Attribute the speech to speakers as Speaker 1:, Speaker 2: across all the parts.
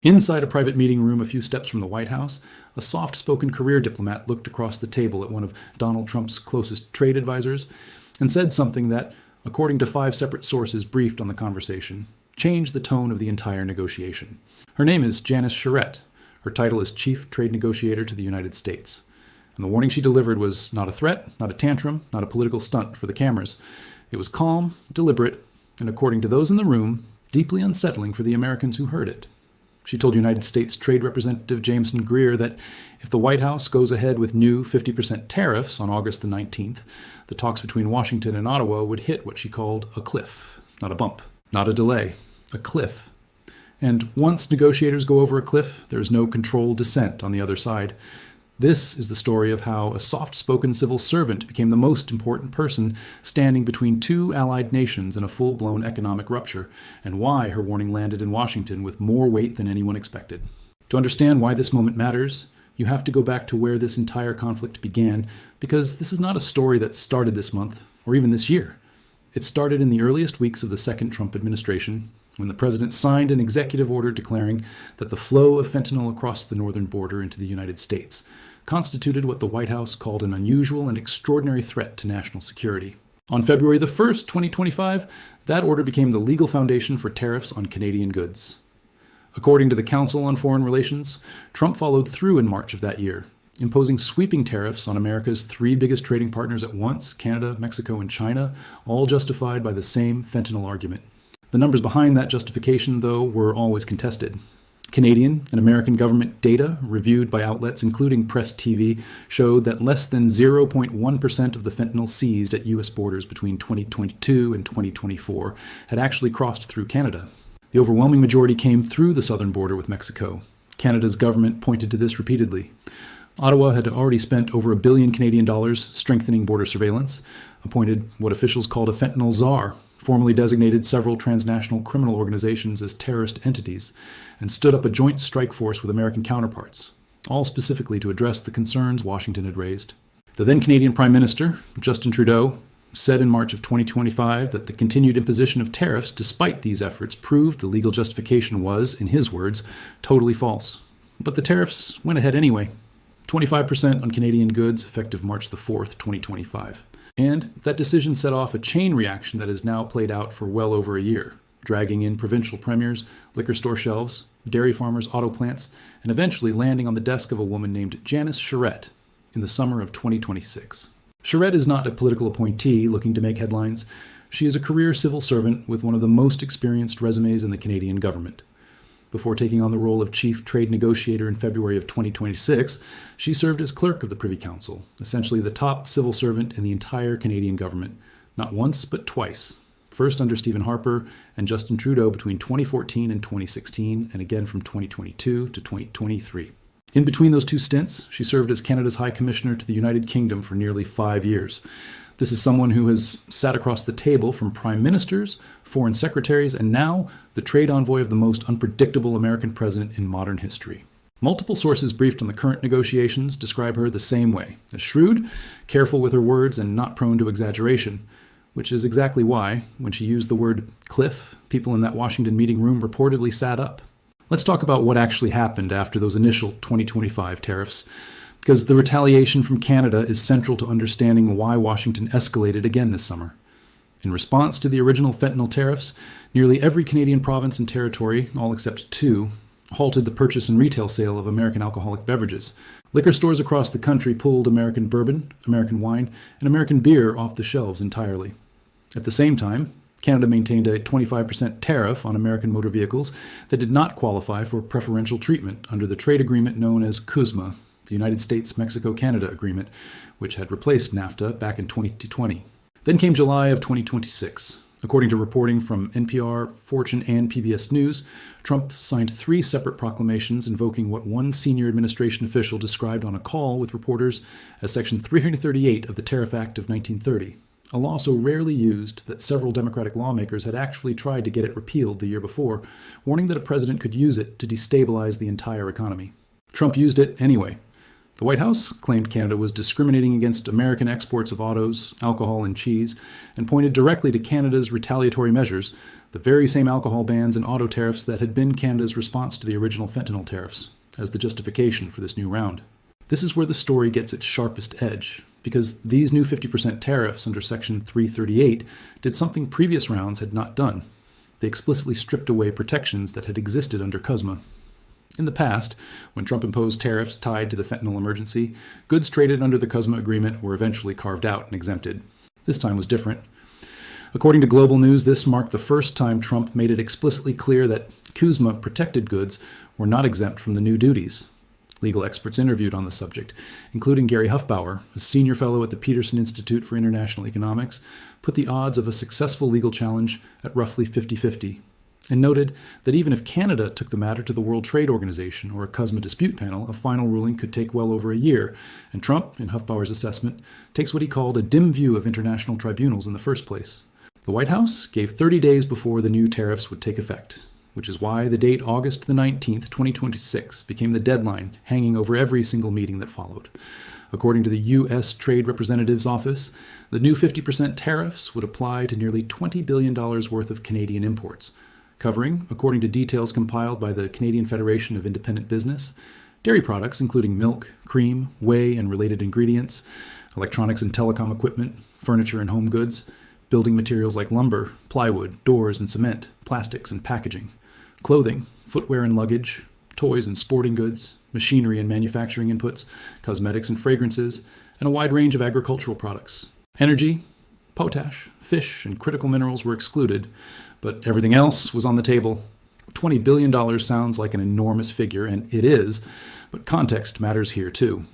Speaker 1: Inside a private meeting room a few steps from the White House, a soft-spoken career diplomat looked across the table at one of Donald Trump's closest trade advisors and said something that, according to 5 separate sources briefed on the conversation, changed the tone of the entire negotiation. Her name is Janice Charette. Her title is Chief Trade Negotiator to the United States. And the warning she delivered was not a threat, not a tantrum, not a political stunt for the cameras. It was calm, deliberate, and according to those in the room, deeply unsettling for the Americans who heard it. She told United States Trade Representative Jameson Greer that if the White House goes ahead with new 50% tariffs on August the 19th, the talks between Washington and Ottawa would hit what she called a cliff. Not a bump, not a delay, a cliff. And once negotiators go over a cliff, there is no controlled descent on the other side. This is the story of how a soft-spoken civil servant became the most important person standing between 2 allied nations in a full-blown economic rupture, and why her warning landed in Washington with more weight than anyone expected. To understand why this moment matters, you have to go back to where this entire conflict began, because this is not a story that started this month, or even this year. It started in the earliest weeks of the second Trump administration, when the president signed an executive order declaring that the flow of fentanyl across the northern border into the United States constituted what the White House called an unusual and extraordinary threat to national security. On February the 1st, 2025, that order became the legal foundation for tariffs on Canadian goods. According to the Council on Foreign Relations, Trump followed through in March of that year, imposing sweeping tariffs on America's 3 biggest trading partners at once, Canada, Mexico, and China, all justified by the same fentanyl argument. The numbers behind that justification, though, were always contested. Canadian and American government data, reviewed by outlets including Press TV, showed that less than 0.1% of the fentanyl seized at U.S. borders between 2022 and 2024 had actually crossed through Canada. The overwhelming majority came through the southern border with Mexico. Canada's government pointed to this repeatedly. Ottawa had already spent over $1 billion Canadian strengthening border surveillance, appointed what officials called a fentanyl czar, formally designated several transnational criminal organizations as terrorist entities, and stood up a joint strike force with American counterparts, all specifically to address the concerns Washington had raised. The then Canadian Prime Minister, Justin Trudeau, said in March of 2025 that the continued imposition of tariffs despite these efforts proved the legal justification was, in his words, totally false. But the tariffs went ahead anyway. 25% on Canadian goods effective March the 4th, 2025. And that decision set off a chain reaction that has now played out for well over a year, dragging in provincial premiers, liquor store shelves, dairy farmers' auto plants, and eventually landing on the desk of a woman named Janice Charette in the summer of 2026. Charette is not a political appointee looking to make headlines. She is a career civil servant with one of the most experienced resumes in the Canadian government. Before taking on the role of Chief Trade Negotiator in February of 2026, she served as Clerk of the Privy Council, essentially the top civil servant in the entire Canadian government, not once but twice. First under Stephen Harper and Justin Trudeau between 2014 and 2016, and again from 2022 to 2023. In between those 2 stints, she served as Canada's High Commissioner to the United Kingdom for nearly 5 years. This is someone who has sat across the table from prime ministers, foreign secretaries, and now the trade envoy of the most unpredictable American president in modern history. Multiple sources briefed on the current negotiations describe her the same way, as shrewd, careful with her words, and not prone to exaggeration, which is exactly why, when she used the word cliff, people in that Washington meeting room reportedly sat up. Let's talk about what actually happened after those initial 2025 tariffs, because the retaliation from Canada is central to understanding why Washington escalated again this summer. In response to the original fentanyl tariffs, nearly every Canadian province and territory, all except 2, halted the purchase and retail sale of American alcoholic beverages. Liquor stores across the country pulled American bourbon, American wine, and American beer off the shelves entirely. At the same time, Canada maintained a 25% tariff on American motor vehicles that did not qualify for preferential treatment under the trade agreement known as CUSMA, the United States-Mexico-Canada Agreement, which had replaced NAFTA back in 2020. Then came July of 2026. According to reporting from NPR, Fortune, and PBS News, Trump signed 3 separate proclamations invoking what one senior administration official described on a call with reporters as Section 338 of the Tariff Act of 1930, a law so rarely used that several Democratic lawmakers had actually tried to get it repealed the year before, warning that a president could use it to destabilize the entire economy. Trump used it anyway. The White House claimed Canada was discriminating against American exports of autos, alcohol, and cheese, and pointed directly to Canada's retaliatory measures, the very same alcohol bans and auto tariffs that had been Canada's response to the original fentanyl tariffs, as the justification for this new round. This is where the story gets its sharpest edge, because these new 50% tariffs under Section 338 did something previous rounds had not done. They explicitly stripped away protections that had existed under CUSMA. In the past, when Trump imposed tariffs tied to the fentanyl emergency, goods traded under the CUSMA agreement were eventually carved out and exempted. This time was different. According to Global News, this marked the first time Trump made it explicitly clear that CUSMA protected goods were not exempt from the new duties. Legal experts interviewed on the subject, including Gary Huffbauer, a senior fellow at the Peterson Institute for International Economics, put the odds of a successful legal challenge at roughly 50-50. And noted that even if Canada took the matter to the World Trade Organization or a CUSMA dispute panel, a final ruling could take well over a year, and Trump, in Huffbauer's assessment, takes what he called a dim view of international tribunals in the first place. The White House gave 30 days before the new tariffs would take effect, which is why the date August the 19th, 2026 became the deadline hanging over every single meeting that followed. According to the U.S. Trade Representative's Office, the new 50% tariffs would apply to nearly $20 billion worth of Canadian imports, covering, according to details compiled by the Canadian Federation of Independent Business, dairy products including milk, cream, whey and related ingredients, electronics and telecom equipment, furniture and home goods, building materials like lumber, plywood, doors and cement, plastics and packaging, clothing, footwear and luggage, toys and sporting goods, machinery and manufacturing inputs, cosmetics and fragrances, and a wide range of agricultural products. Energy, potash, fish, and critical minerals were excluded, but everything else was on the table. $20 billion sounds like an enormous figure, and it is, but context matters here too.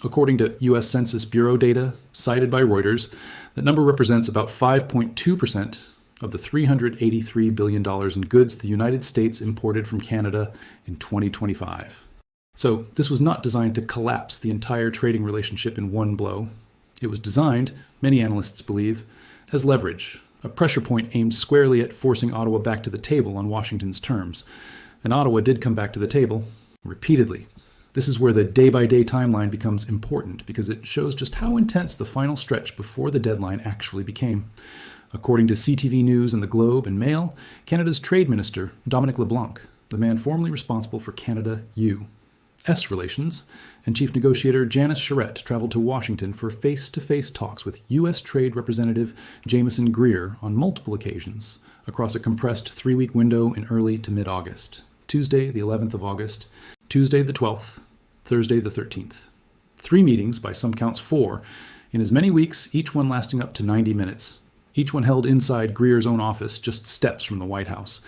Speaker 1: According to U.S. Census Bureau data, cited by Reuters, that number represents about 5.2% of the $383 billion in goods the United States imported from Canada in 2025. So this was not designed to collapse the entire trading relationship in one blow. It was designed, many analysts believe, as leverage, a pressure point aimed squarely at forcing Ottawa back to the table on Washington's terms. And Ottawa did come back to the table, repeatedly. This is where the day-by-day timeline becomes important, because it shows just how intense the final stretch before the deadline actually became. According to CTV News and the Globe and Mail, Canada's Trade Minister, Dominic LeBlanc, the man formerly responsible for Canada-U.S. relations, and Chief Negotiator Janice Charette traveled to Washington for face-to-face talks with U.S. Trade Representative Jamieson Greer on multiple occasions across a compressed 3-week window in early to mid-August. Tuesday, the 11th of August, Tuesday, the 12th, Thursday, the 13th. 3 meetings, by some counts 4, in as many weeks, each one lasting up to 90 minutes. Each one held inside Greer's own office, just steps from the White House.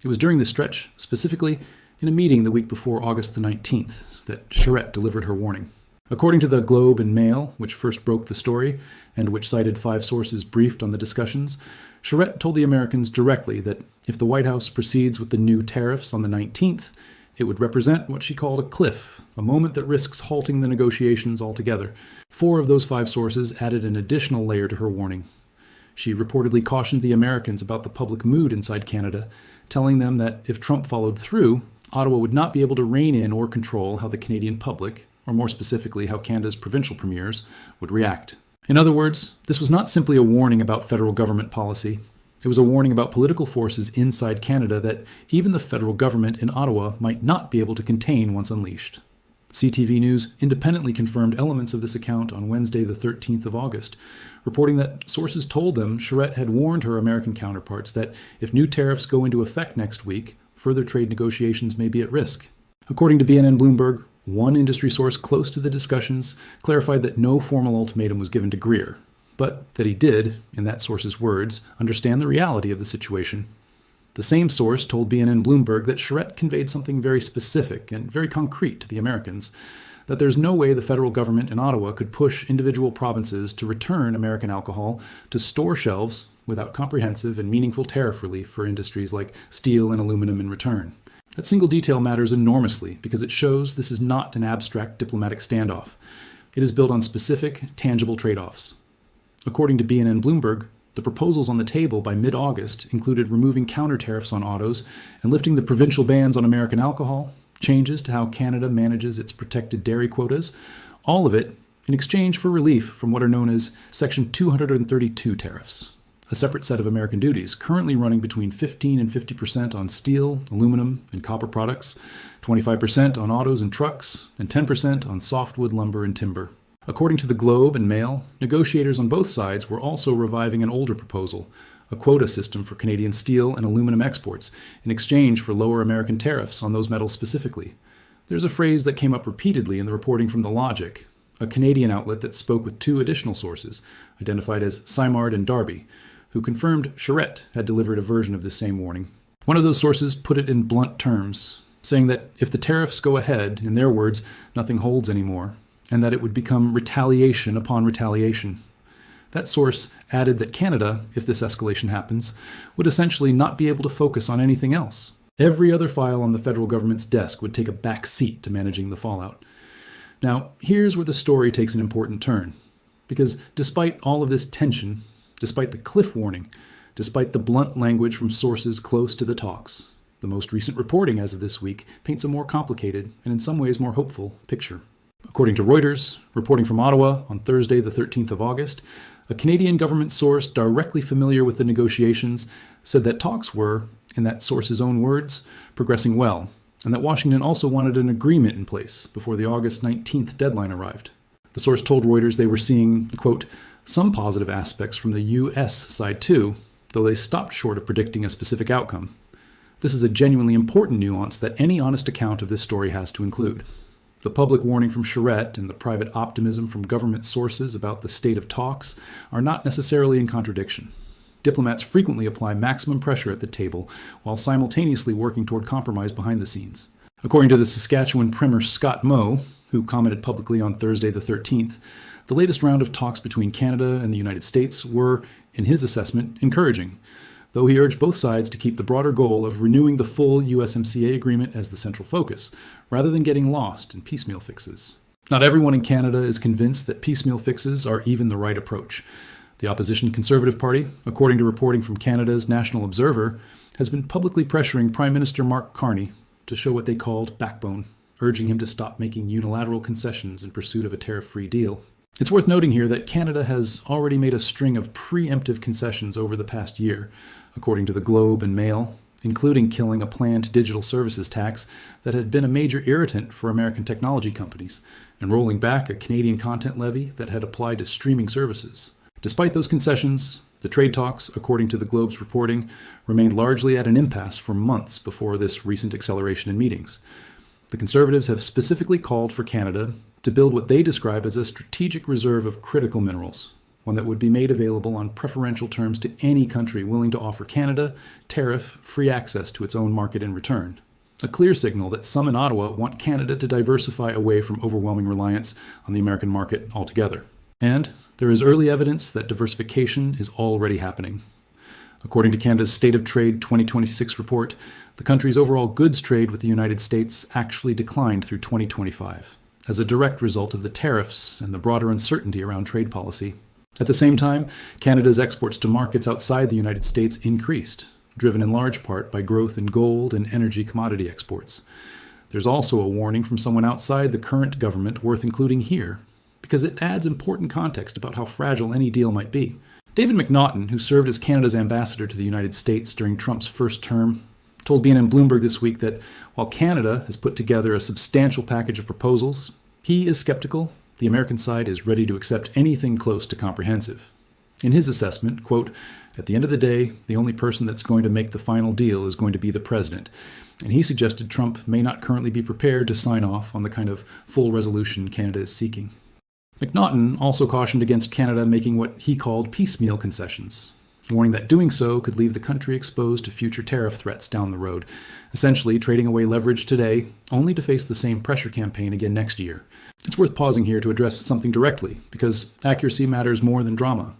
Speaker 1: It was during this stretch, specifically in a meeting the week before August the 19th, that Charette delivered her warning. According to the Globe and Mail, which first broke the story, and which cited 5 sources briefed on the discussions, Charette told the Americans directly that if the White House proceeds with the new tariffs on the 19th, it would represent what she called a cliff, a moment that risks halting the negotiations altogether. 4 of those 5 sources added an additional layer to her warning. She reportedly cautioned the Americans about the public mood inside Canada, telling them that if Trump followed through, Ottawa would not be able to rein in or control how the Canadian public, or more specifically how Canada's provincial premiers, would react. In other words, this was not simply a warning about federal government policy. It was a warning about political forces inside Canada that even the federal government in Ottawa might not be able to contain once unleashed. CTV News independently confirmed elements of this account on Wednesday, the 13th of August, reporting that sources told them Charette had warned her American counterparts that if new tariffs go into effect next week, further trade negotiations may be at risk. According to BNN Bloomberg, one industry source close to the discussions clarified that no formal ultimatum was given to Greer, but that he did, in that source's words, understand the reality of the situation. The same source told BNN Bloomberg that Charette conveyed something very specific and very concrete to the Americans, that there's no way the federal government in Ottawa could push individual provinces to return American alcohol to store shelves without comprehensive and meaningful tariff relief for industries like steel and aluminum in return. That single detail matters enormously because it shows this is not an abstract diplomatic standoff. It is built on specific, tangible trade-offs. According to BNN Bloomberg, the proposals on the table by mid-August included removing counter tariffs on autos and lifting the provincial bans on American alcohol, changes to how Canada manages its protected dairy quotas, all of it in exchange for relief from what are known as Section 232 tariffs, a separate set of American duties currently running between 15 and 50% on steel, aluminum, and copper products, 25% on autos and trucks, and 10% on softwood lumber and timber. According to the Globe and Mail, negotiators on both sides were also reviving an older proposal, a quota system for Canadian steel and aluminum exports, in exchange for lower American tariffs on those metals specifically. There's a phrase that came up repeatedly in the reporting from The Logic, a Canadian outlet that spoke with two additional sources, identified as Simard and Darby, who confirmed Charette had delivered a version of this same warning. One of those sources put it in blunt terms, saying that if the tariffs go ahead, in their words, nothing holds anymore, and that it would become retaliation upon retaliation. That source added that Canada, if this escalation happens, would essentially not be able to focus on anything else. Every other file on the federal government's desk would take a back seat to managing the fallout. Now, here's where the story takes an important turn. Because despite all of this tension, despite the cliff warning, despite the blunt language from sources close to the talks, the most recent reporting as of this week paints a more complicated and in some ways more hopeful picture. According to Reuters, reporting from Ottawa on Thursday the 13th of August, a Canadian government source directly familiar with the negotiations said that talks were, in that source's own words, progressing well, and that Washington also wanted an agreement in place before the August 19th deadline arrived. The source told Reuters they were seeing, quote, some positive aspects from the U.S. side too, though they stopped short of predicting a specific outcome. This is a genuinely important nuance that any honest account of this story has to include. The public warning from Charette and the private optimism from government sources about the state of talks are not necessarily in contradiction. Diplomats frequently apply maximum pressure at the table while simultaneously working toward compromise behind the scenes. According to the Saskatchewan Premier Scott Moe, who commented publicly on Thursday the 13th, the latest round of talks between Canada and the United States were, in his assessment, encouraging, though he urged both sides to keep the broader goal of renewing the full USMCA agreement as the central focus, rather than getting lost in piecemeal fixes. Not everyone in Canada is convinced that piecemeal fixes are even the right approach. The opposition Conservative Party, according to reporting from Canada's National Observer, has been publicly pressuring Prime Minister Mark Carney to show what they called backbone, urging him to stop making unilateral concessions in pursuit of a tariff-free deal. It's worth noting here that Canada has already made a string of preemptive concessions over the past year, according to the Globe and Mail, including killing a planned digital services tax that had been a major irritant for American technology companies, and rolling back a Canadian content levy that had applied to streaming services. Despite those concessions, the trade talks, according to the Globe's reporting, remained largely at an impasse for months before this recent acceleration in meetings. The Conservatives have specifically called for Canada to build what they describe as a strategic reserve of critical minerals, one that would be made available on preferential terms to any country willing to offer Canada tariff-free access to its own market in return. A clear signal that some in Ottawa want Canada to diversify away from overwhelming reliance on the American market altogether. And there is early evidence that diversification is already happening. According to Canada's State of Trade 2026 report, the country's overall goods trade with the United States actually declined through 2025, as a direct result of the tariffs and the broader uncertainty around trade policy. At the same time, Canada's exports to markets outside the United States increased, driven in large part by growth in gold and energy commodity exports. There's also a warning from someone outside the current government worth including here, because it adds important context about how fragile any deal might be. David McNaughton, who served as Canada's ambassador to the United States during Trump's first term, told BNN Bloomberg this week that while Canada has put together a substantial package of proposals, he is skeptical the American side is ready to accept anything close to comprehensive. In his assessment, quote, at the end of the day, the only person that's going to make the final deal is going to be the president, and he suggested Trump may not currently be prepared to sign off on the kind of full resolution Canada is seeking. McNaughton also cautioned against Canada making what he called piecemeal concessions, warning that doing so could leave the country exposed to future tariff threats down the road, essentially trading away leverage today only to face the same pressure campaign again next year. It's worth pausing here to address something directly, because accuracy matters more than drama.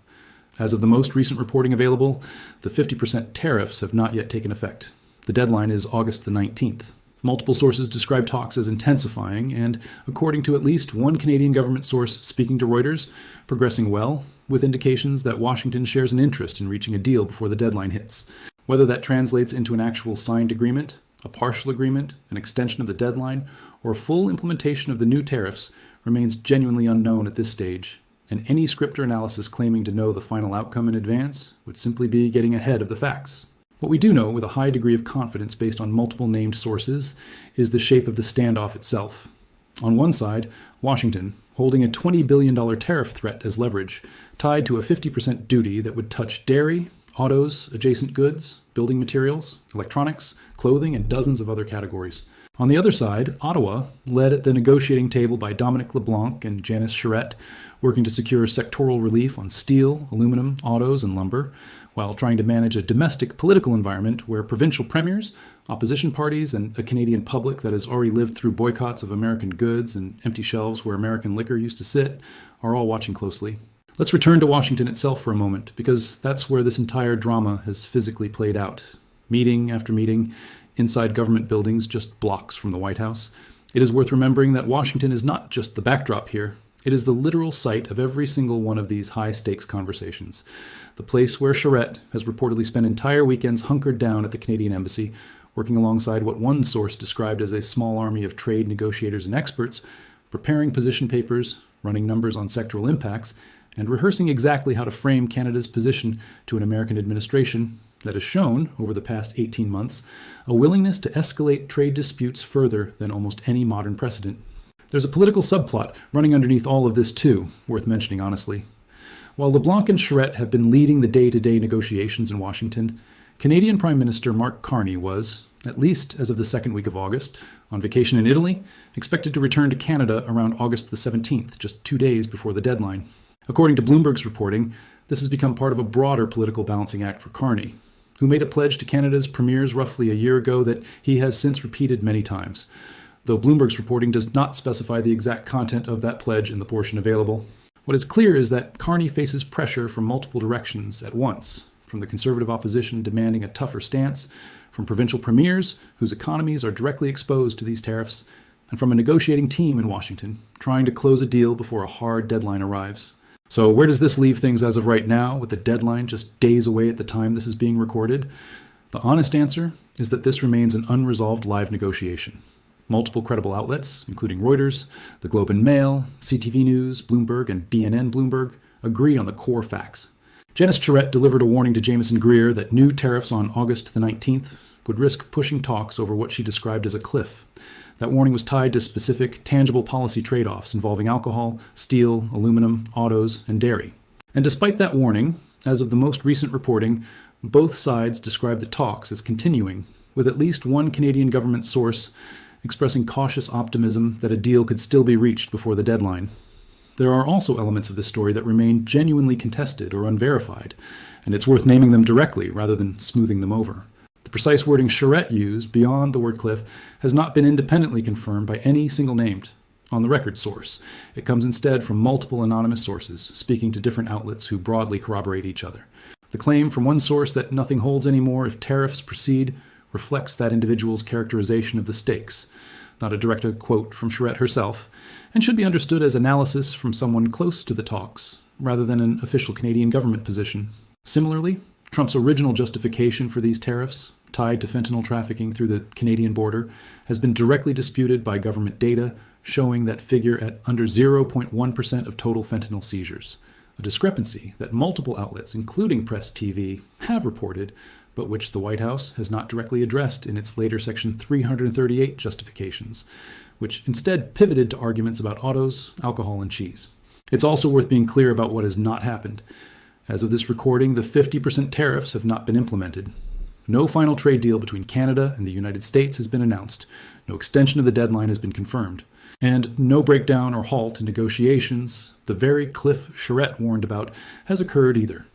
Speaker 1: As of the most recent reporting available, the 50% tariffs have not yet taken effect. The deadline is August the 19th. Multiple sources describe talks as intensifying and, according to at least one Canadian government source speaking to Reuters, progressing well, with indications that Washington shares an interest in reaching a deal before the deadline hits. Whether that translates into an actual signed agreement, A partial agreement, an extension of the deadline, or a full implementation of the new tariffs remains genuinely unknown at this stage, and any script or analysis claiming to know the final outcome in advance would simply be getting ahead of the facts. What we do know with a high degree of confidence based on multiple named sources is the shape of the standoff itself. On one side, Washington, holding a $20 billion tariff threat as leverage, tied to a 50% duty that would touch dairy, autos, adjacent goods, building materials, electronics, clothing, and dozens of other categories. On the other side, Ottawa, led at the negotiating table by Dominic LeBlanc and Janice Charette, working to secure sectoral relief on steel, aluminum, autos, and lumber, while trying to manage a domestic political environment where provincial premiers, opposition parties, and a Canadian public that has already lived through boycotts of American goods and empty shelves where American liquor used to sit are all watching closely. Let's return to Washington itself for a moment, because that's where this entire drama has physically played out. Meeting after meeting, inside government buildings just blocks from the White House. It is worth remembering that Washington is not just the backdrop here. It is the literal site of every single one of these high-stakes conversations. The place where Charette has reportedly spent entire weekends hunkered down at the Canadian Embassy, working alongside what one source described as a small army of trade negotiators and experts, preparing position papers, running numbers on sectoral impacts, and rehearsing exactly how to frame Canada's position to an American administration that has shown, over the past 18 months, a willingness to escalate trade disputes further than almost any modern precedent. There's a political subplot running underneath all of this too, worth mentioning honestly. While LeBlanc and Charette have been leading the day-to-day negotiations in Washington, Canadian Prime Minister Mark Carney was, at least as of the second week of August, on vacation in Italy, expected to return to Canada around August the 17th, just 2 days before the deadline. According to Bloomberg's reporting, this has become part of a broader political balancing act for Carney, who made a pledge to Canada's premiers roughly a year ago that he has since repeated many times, though Bloomberg's reporting does not specify the exact content of that pledge in the portion available. What is clear is that Carney faces pressure from multiple directions at once, from the Conservative opposition demanding a tougher stance, from provincial premiers whose economies are directly exposed to these tariffs, and from a negotiating team in Washington trying to close a deal before a hard deadline arrives. So where does this leave things as of right now, with the deadline just days away at the time this is being recorded? The honest answer is that this remains an unresolved live negotiation. Multiple credible outlets, including Reuters, the Globe and Mail, CTV News, Bloomberg, and BNN Bloomberg, agree on the core facts. Janice Charette delivered a warning to Jameson Greer that new tariffs on August the 19th would risk pushing talks over what she described as a cliff. That warning was tied to specific, tangible policy trade-offs involving alcohol, steel, aluminum, autos, and dairy. And despite that warning, as of the most recent reporting, both sides describe the talks as continuing, with at least one Canadian government source expressing cautious optimism that a deal could still be reached before the deadline. There are also elements of this story that remain genuinely contested or unverified, and it's worth naming them directly rather than smoothing them over. The precise wording Charette used beyond the word cliff has not been independently confirmed by any single named on-the-record source. It comes instead from multiple anonymous sources, speaking to different outlets who broadly corroborate each other. The claim from one source that nothing holds anymore if tariffs proceed reflects that individual's characterization of the stakes, not a direct quote from Charette herself, and should be understood as analysis from someone close to the talks, rather than an official Canadian government position. Similarly, Trump's original justification for these tariffs, tied to fentanyl trafficking through the Canadian border, has been directly disputed by government data, showing that figure at under 0.1% of total fentanyl seizures, a discrepancy that multiple outlets, including Press TV, have reported, but which the White House has not directly addressed in its later Section 338 justifications, which instead pivoted to arguments about autos, alcohol, and cheese. It's also worth being clear about what has not happened. As of this recording, the 50% tariffs have not been implemented. No final trade deal between Canada and the United States has been announced. No extension of the deadline has been confirmed. And no breakdown or halt in negotiations, the very cliff Charette warned about, has occurred either.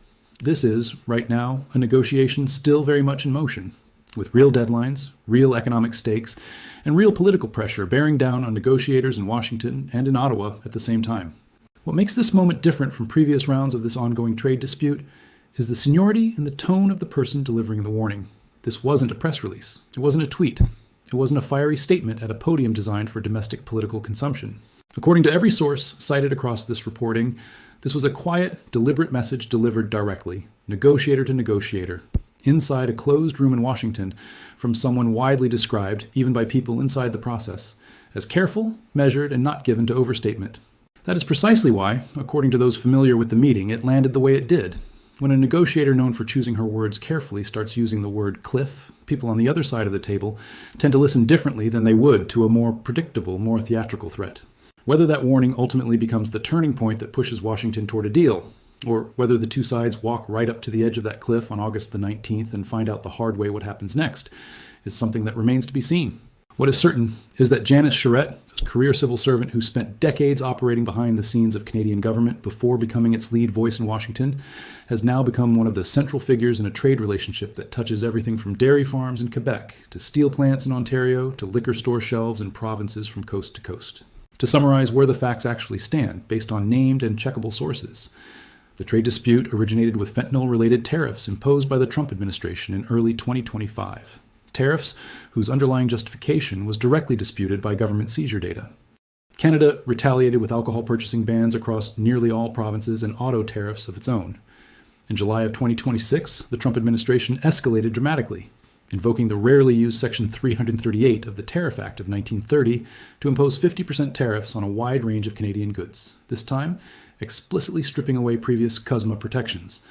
Speaker 1: This is, right now, a negotiation still very much in motion, with real deadlines, real economic stakes, and real political pressure bearing down on negotiators in Washington and in Ottawa at the same time. What makes this moment different from previous rounds of this ongoing trade dispute is the seniority and the tone of the person delivering the warning. This wasn't a press release. It wasn't a tweet. It wasn't a fiery statement at a podium designed for domestic political consumption. According to every source cited across this reporting, this was a quiet, deliberate message delivered directly, negotiator to negotiator, inside a closed room in Washington from someone widely described, even by people inside the process, as careful, measured, and not given to overstatement. That is precisely why, according to those familiar with the meeting, it landed the way it did. When a negotiator known for choosing her words carefully starts using the word cliff, people on the other side of the table tend to listen differently than they would to a more predictable, more theatrical threat. Whether that warning ultimately becomes the turning point that pushes Washington toward a deal, or whether the two sides walk right up to the edge of that cliff on August the 19th and find out the hard way what happens next, is something that remains to be seen. What is certain is that Janice Charette, a career civil servant who spent decades operating behind the scenes of Canadian government before becoming its lead voice in Washington, has now become one of the central figures in a trade relationship that touches everything from dairy farms in Quebec to steel plants in Ontario to liquor store shelves in provinces from coast to coast. To summarize where the facts actually stand, based on named and checkable sources, the trade dispute originated with fentanyl-related tariffs imposed by the Trump administration in early 2025. Tariffs whose underlying justification was directly disputed by government seizure data. Canada retaliated with alcohol purchasing bans across nearly all provinces and auto tariffs of its own. In July of 2026, the Trump administration escalated dramatically, invoking the rarely used Section 338 of the Tariff Act of 1930 to impose 50% tariffs on a wide range of Canadian goods, this time explicitly stripping away previous CUSMA protections,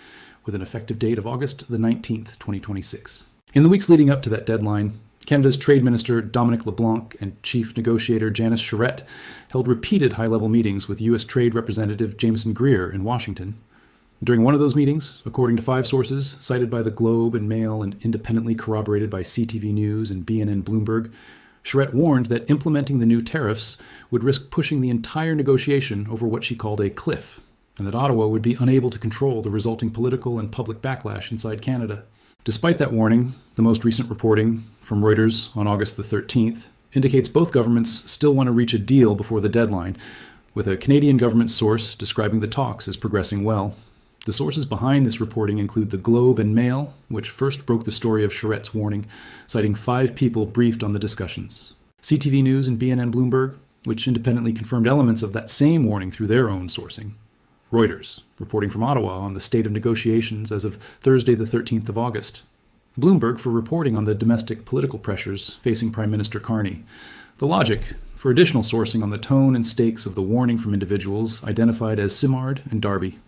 Speaker 1: with an effective date of August the 19th, 2026. In the weeks leading up to that deadline, Canada's Trade Minister Dominic LeBlanc and Chief Negotiator Janice Charette held repeated high-level meetings with U.S. Trade Representative Jameson Greer in Washington. During one of those meetings, according to 5 sources cited by the Globe and Mail and independently corroborated by CTV News and BNN Bloomberg, Charette warned that implementing the new tariffs would risk pushing the entire negotiation over what she called a cliff, and that Ottawa would be unable to control the resulting political and public backlash inside Canada. Despite that warning, the most recent reporting from Reuters on August the 13th indicates both governments still want to reach a deal before the deadline, with a Canadian government source describing the talks as progressing well. The sources behind this reporting include the Globe and Mail, which first broke the story of Charette's warning, citing 5 people briefed on the discussions. CTV News and BNN Bloomberg, which independently confirmed elements of that same warning through their own sourcing. Reuters, reporting from Ottawa on the state of negotiations as of Thursday the 13th of August. Bloomberg for reporting on the domestic political pressures facing Prime Minister Carney. The Logic for additional sourcing on the tone and stakes of the warning from individuals identified as Simard and Darby.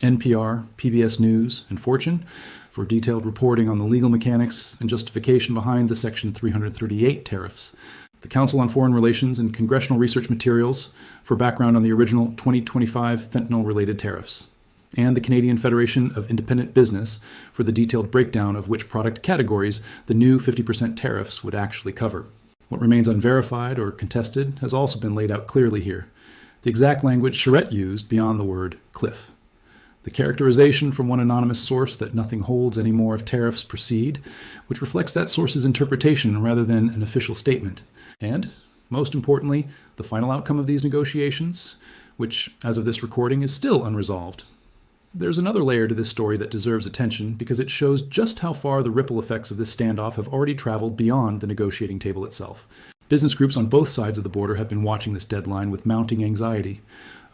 Speaker 1: NPR, PBS News, and Fortune for detailed reporting on the legal mechanics and justification behind the Section 338 tariffs. The Council on Foreign Relations and Congressional Research Materials for background on the original 2025 fentanyl-related tariffs, and the Canadian Federation of Independent Business for the detailed breakdown of which product categories the new 50% tariffs would actually cover. What remains unverified or contested has also been laid out clearly here. The exact language Charette used beyond the word cliff. The characterization from one anonymous source that nothing holds any more if tariffs proceed, which reflects that source's interpretation rather than an official statement. And, most importantly, the final outcome of these negotiations, which, as of this recording, is still unresolved. There's another layer to this story that deserves attention because it shows just how far the ripple effects of this standoff have already traveled beyond the negotiating table itself. Business groups on both sides of the border have been watching this deadline with mounting anxiety.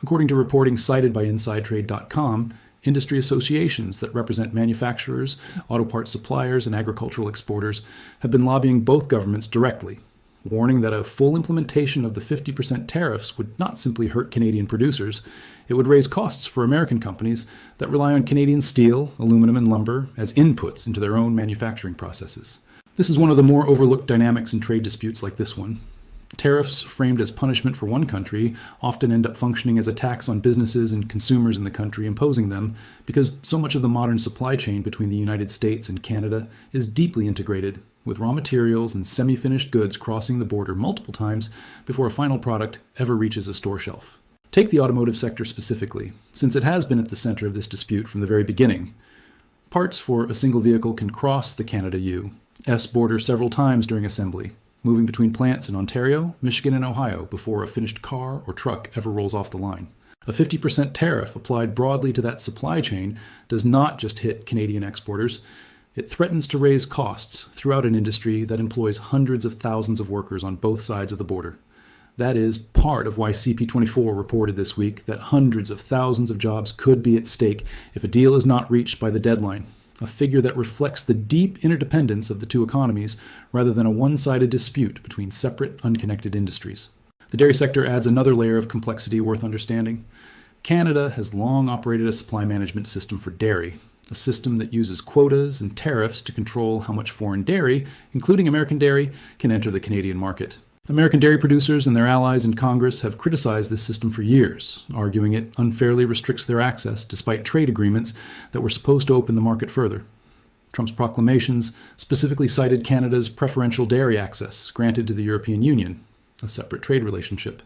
Speaker 1: According to reporting cited by InsideTrade.com, industry associations that represent manufacturers, auto parts suppliers, and agricultural exporters have been lobbying both governments directly, warning that a full implementation of the 50% tariffs would not simply hurt Canadian producers, it would raise costs for American companies that rely on Canadian steel, aluminum, and lumber as inputs into their own manufacturing processes. This is one of the more overlooked dynamics in trade disputes like this one. Tariffs framed as punishment for one country often end up functioning as a tax on businesses and consumers in the country imposing them because so much of the modern supply chain between the United States and Canada is deeply integrated, with raw materials and semi-finished goods crossing the border multiple times before a final product ever reaches a store shelf. Take the automotive sector specifically, since it has been at the center of this dispute from the very beginning. Parts for a single vehicle can cross the Canada-U.S. border several times during assembly, moving between plants in Ontario, Michigan, and Ohio before a finished car or truck ever rolls off the line. A 50% tariff applied broadly to that supply chain does not just hit Canadian exporters. It threatens to raise costs throughout an industry that employs hundreds of thousands of workers on both sides of the border. That is part of why CP24 reported this week that hundreds of thousands of jobs could be at stake if a deal is not reached by the deadline. a figure that reflects the deep interdependence of the two economies rather than a one-sided dispute between separate, unconnected industries. The dairy sector adds another layer of complexity worth understanding. Canada has long operated a supply management system for dairy, a system that uses quotas and tariffs to control how much foreign dairy, including American dairy, can enter the Canadian market. American dairy producers and their allies in Congress have criticized this system for years, arguing it unfairly restricts their access despite trade agreements that were supposed to open the market further. Trump's proclamations specifically cited Canada's preferential dairy access granted to the European Union, a separate trade relationship,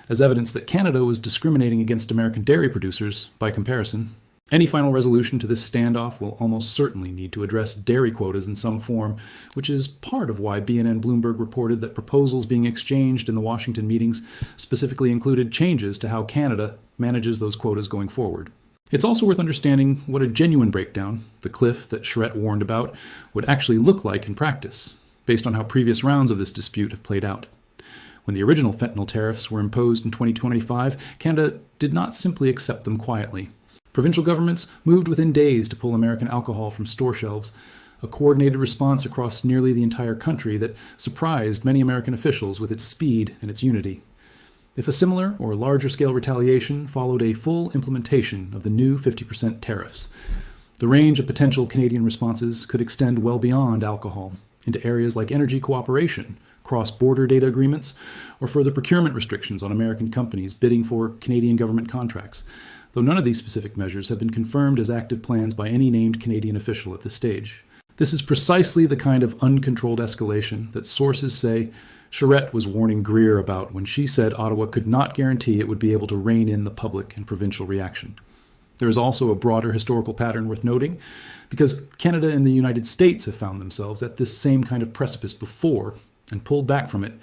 Speaker 1: as evidence that Canada was discriminating against American dairy producers by comparison. Any final resolution to this standoff will almost certainly need to address dairy quotas in some form, which is part of why BNN Bloomberg reported that proposals being exchanged in the Washington meetings specifically included changes to how Canada manages those quotas going forward. It's also worth understanding what a genuine breakdown, the cliff that Charette warned about, would actually look like in practice, based on how previous rounds of this dispute have played out. When the original fentanyl tariffs were imposed in 2025, Canada did not simply accept them quietly. Provincial governments moved within days to pull American alcohol from store shelves, a coordinated response across nearly the entire country that surprised many American officials with its speed and its unity. If a similar or larger scale retaliation followed a full implementation of the new 50% tariffs, the range of potential Canadian responses could extend well beyond alcohol into areas like energy cooperation, cross-border data agreements, or further procurement restrictions on American companies bidding for Canadian government contracts, though none of these specific measures have been confirmed as active plans by any named Canadian official at this stage. This is precisely the kind of uncontrolled escalation that sources say Charette was warning Greer about when she said Ottawa could not guarantee it would be able to rein in the public and provincial reaction. There is also a broader historical pattern worth noting, because Canada and the United States have found themselves at this same kind of precipice before and pulled back from it.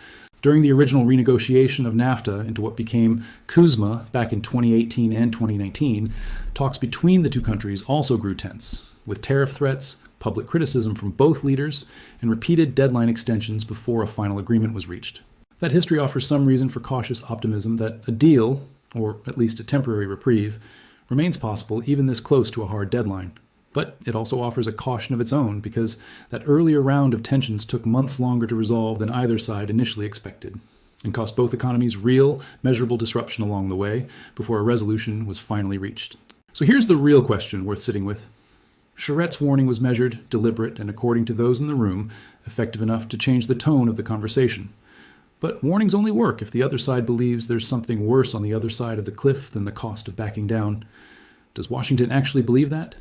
Speaker 1: During the original renegotiation of NAFTA into what became CUSMA back in 2018 and 2019, talks between the two countries also grew tense, with tariff threats, public criticism from both leaders, and repeated deadline extensions before a final agreement was reached. That history offers some reason for cautious optimism that a deal, or at least a temporary reprieve, remains possible even this close to a hard deadline. But it also offers a caution of its own, because that earlier round of tensions took months longer to resolve than either side initially expected, and cost both economies real, measurable disruption along the way before a resolution was finally reached. So here's the real question worth sitting with. Charette's warning was measured, deliberate, and according to those in the room, effective enough to change the tone of the conversation. But warnings only work if the other side believes there's something worse on the other side of the cliff than the cost of backing down. Does Washington actually believe that?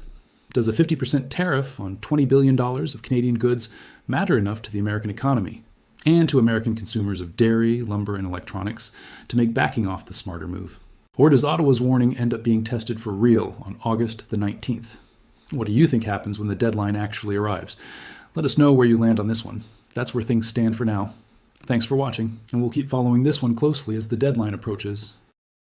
Speaker 1: Does a 50% tariff on $20 billion of Canadian goods matter enough to the American economy and to American consumers of dairy, lumber, and electronics to make backing off the smarter move? Or does Ottawa's warning end up being tested for real on August the 19th? What do you think happens when the deadline actually arrives? Let us know where you land on this one. That's where things stand for now. Thanks for watching, and we'll keep following this one closely as the deadline approaches.